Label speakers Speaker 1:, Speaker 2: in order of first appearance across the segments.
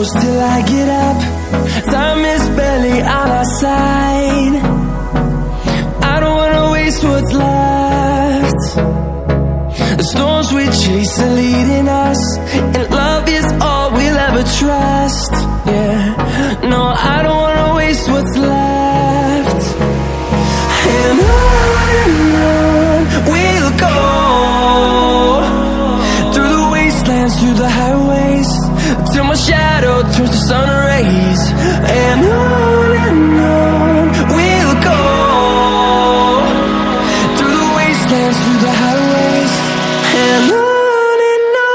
Speaker 1: close till I get up. Time is barely on our side. I don't wanna waste what's left. The storms we chase are leading us, and love is all we'll ever trust. Yeah, no, I don't wanna waste what's left. And on we'll go, through the wastelands, through the highways, till my shadow turns to sun rays. And on we'll go, through the wastelands, through the highways, and on we'll go.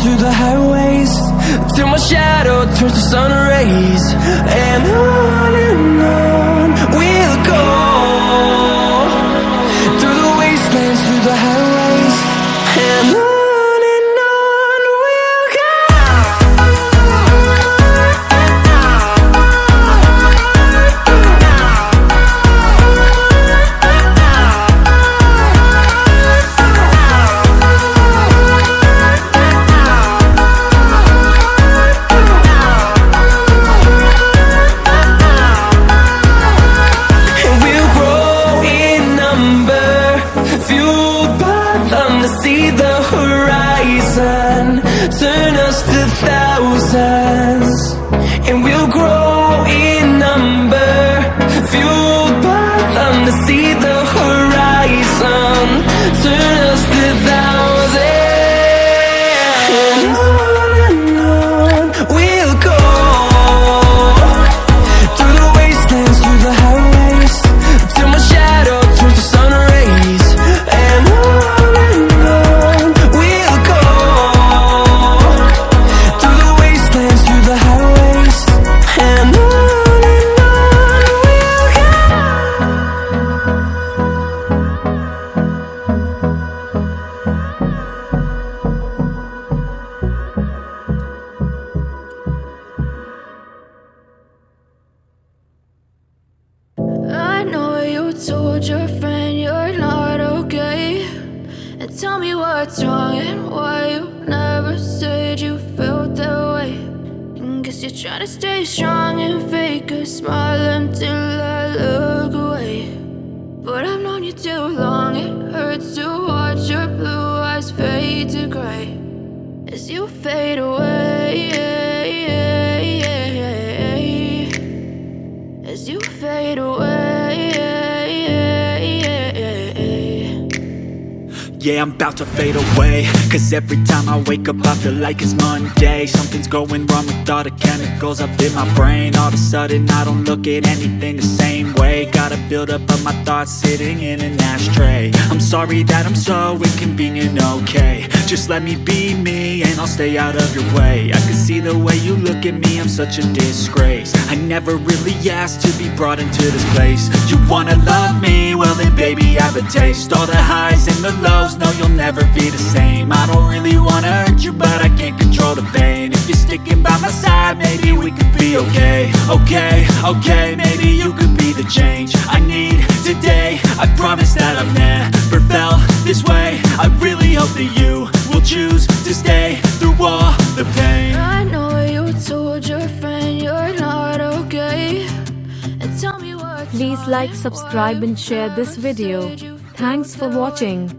Speaker 1: Through the highways, till my shadow turns to sun rays. And on we'll go, through the wastelands, through the highways, and on we'll go. See the horizon, turn us to thousands, and we'll grow in number, fueled by them. To see the horizon, turn us to thousands, and on we'll go, through the wastelands, through the highways, till my shadow turns to sun rays. And told your friend you're not okay, and tell me what's wrong and why you never said you felt that way. And guess you're trying to stay strong and fake a smile until I look away. But I've known you too long, it hurts to watch your blue eyes fade to gray as you fade away, as you fade away.
Speaker 2: Yeah, I'm about to fade away, cause every time I wake up I feel like it's Monday. Something's going wrong with all the chemicals up in my brain. All of a sudden I don't look at anything the same way. Gotta build up of my thoughts sitting in an ashtray. I'm sorry that I'm so inconvenient, okay. Just let me be me and I'll stay out of your way. I can see the way you look at me, I'm such a disgrace. I never really asked to be brought into this place. You wanna love me? Well then baby, have a taste. All the highs and the lows, no, you'll never be the same. I don't really wanna hurt you, but I can't control the pain. If you're sticking by my side, maybe we could be okay. Okay, maybe you could be the change I need today. I promise that I've never felt this way. I really hope that you will choose to stay through all the pain.
Speaker 3: I know you told your friend you're not okay, and tell me what.
Speaker 4: Please like, subscribe and share this video. Thanks for watching.